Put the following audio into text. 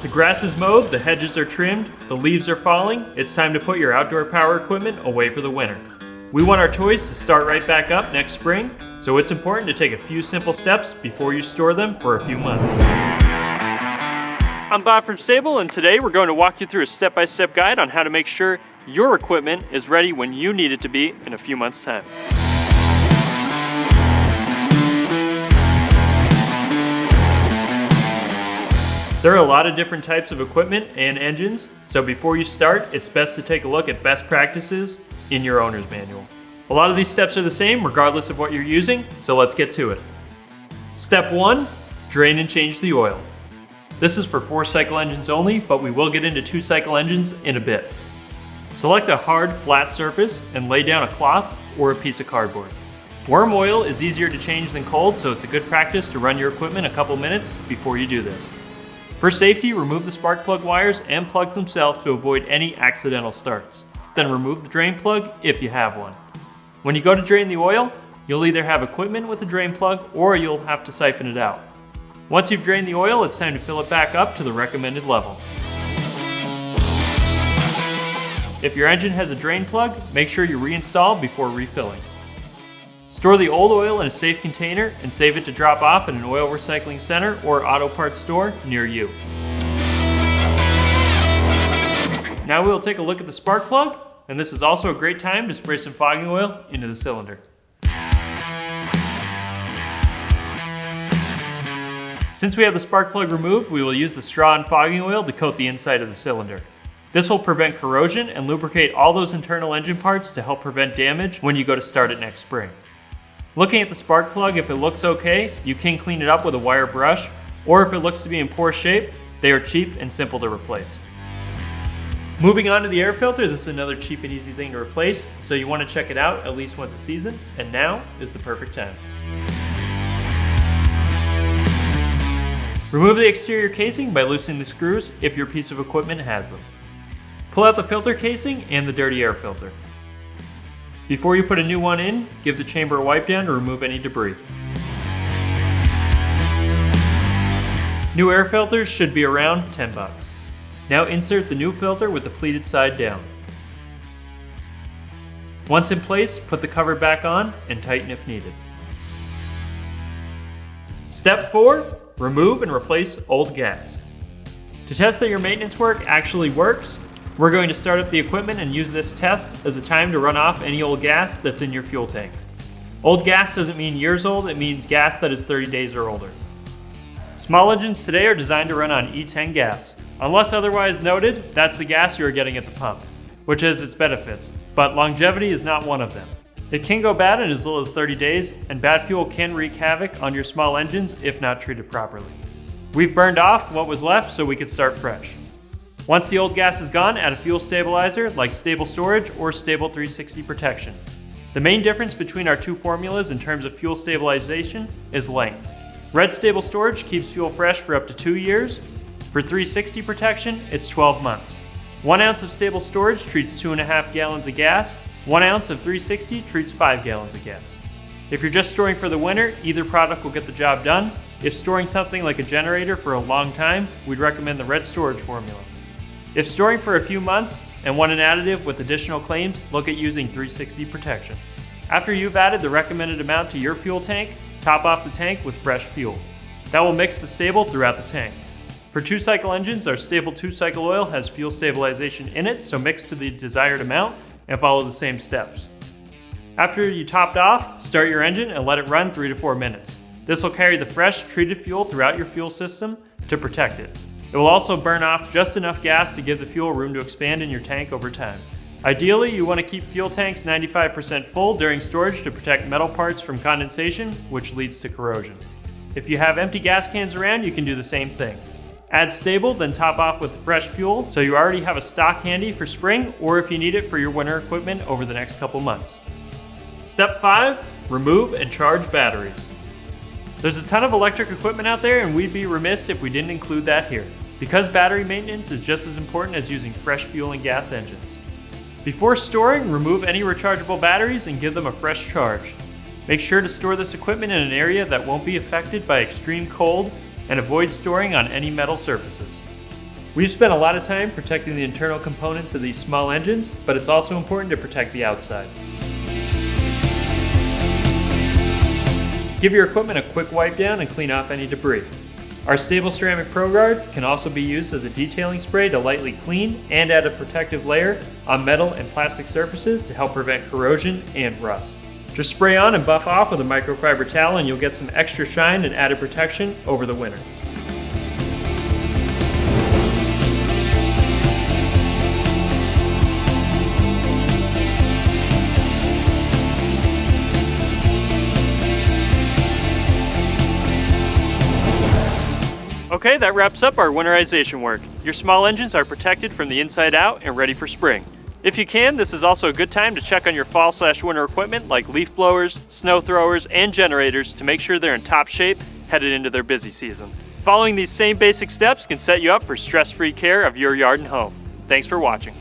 The grass is mowed, the hedges are trimmed, the leaves are falling. It's time to put your outdoor power equipment away for the winter. We want our toys to start right back up next spring, so it's important to take a few simple steps before you store them for a few months. I'm Bob from STA-BIL, and today we're going to walk you through a step-by-step guide on how to make sure your equipment is ready when you need it to be in a few months' time. There are a lot of different types of equipment and engines, so before you start, it's best to take a look at best practices in your owner's manual. A lot of these steps are the same regardless of what you're using, so let's get to it. Step 1, drain and change the oil. This is for 4-cycle engines only, but we will get into 2-cycle engines in a bit. Select a hard, flat surface and lay down a cloth or a piece of cardboard. Warm oil is easier to change than cold, so it's a good practice to run your equipment a couple minutes before you do this. For safety, remove the spark plug wires and plugs themselves to avoid any accidental starts. Then remove the drain plug if you have one. When you go to drain the oil, you'll either have equipment with a drain plug or you'll have to siphon it out. Once you've drained the oil, it's time to fill it back up to the recommended level. If your engine has a drain plug, make sure you reinstall before refilling. Store the old oil in a safe container and save it to drop off at an oil recycling center or auto parts store near you. Now we'll take a look at the spark plug, and this is also a great time to spray some fogging oil into the cylinder. Since we have the spark plug removed, we will use the straw and fogging oil to coat the inside of the cylinder. This will prevent corrosion and lubricate all those internal engine parts to help prevent damage when you go to start it next spring. Looking at the spark plug, if it looks okay, you can clean it up with a wire brush, or if it looks to be in poor shape, they are cheap and simple to replace. Moving on to the air filter, this is another cheap and easy thing to replace, so you want to check it out at least once a season, and now is the perfect time. Remove the exterior casing by loosening the screws if your piece of equipment has them. Pull out the filter casing and the dirty air filter. Before you put a new one in, give the chamber a wipe down to remove any debris. New air filters should be around $10. Now insert the new filter with the pleated side down. Once in place, put the cover back on and tighten if needed. Step 4, remove and replace old gas. To test that your maintenance work actually works, we're going to start up the equipment and use this test as a time to run off any old gas that's in your fuel tank. Old gas doesn't mean years old, it means gas that is 30 days or older. Small engines today are designed to run on E10 gas. Unless otherwise noted, that's the gas you are getting at the pump, which has its benefits, but longevity is not one of them. It can go bad in as little as 30 days, and bad fuel can wreak havoc on your small engines if not treated properly. We've burned off what was left so we could start fresh. Once the old gas is gone, add a fuel stabilizer like Stable Storage or Stable 360 Protection. The main difference between our two formulas in terms of fuel stabilization is length. Red Stable Storage keeps fuel fresh for up to 2 years. For 360 Protection, it's 12 months. 1 ounce of Stable Storage treats 2.5 gallons of gas. 1 ounce of 360 treats 5 gallons of gas. If you're just storing for the winter, either product will get the job done. If storing something like a generator for a long time, we'd recommend the Red Storage formula. If storing for a few months and want an additive with additional claims, look at using 360 Protection. After you've added the recommended amount to your fuel tank, top off the tank with fresh fuel. That will mix the stable throughout the tank. For 2-cycle engines, our Stable 2-cycle oil has fuel stabilization in it, so mix to the desired amount and follow the same steps. After you topped off, start your engine and let it run 3 to 4 minutes. This will carry the fresh, treated fuel throughout your fuel system to protect it. It will also burn off just enough gas to give the fuel room to expand in your tank over time. Ideally, you want to keep fuel tanks 95% full during storage to protect metal parts from condensation, which leads to corrosion. If you have empty gas cans around, you can do the same thing. Add Stable, then top off with fresh fuel so you already have a stock handy for spring or if you need it for your winter equipment over the next couple months. Step 5, remove and charge batteries. There's a ton of electric equipment out there and we'd be remiss if we didn't include that here, because battery maintenance is just as important as using fresh fuel and gas engines. Before storing, remove any rechargeable batteries and give them a fresh charge. Make sure to store this equipment in an area that won't be affected by extreme cold and avoid storing on any metal surfaces. We've spent a lot of time protecting the internal components of these small engines, but it's also important to protect the outside. Give your equipment a quick wipe down and clean off any debris. Our stable ceramic ProGuard can also be used as a detailing spray to lightly clean and add a protective layer on metal and plastic surfaces to help prevent corrosion and rust. Just spray on and buff off with a microfiber towel and you'll get some extra shine and added protection over the winter. Okay, that wraps up our winterization work. Your small engines are protected from the inside out and ready for spring. If you can, this is also a good time to check on your fall/winter equipment like leaf blowers, snow throwers, and generators to make sure they're in top shape headed into their busy season. Following these same basic steps can set you up for stress-free care of your yard and home. Thanks for watching.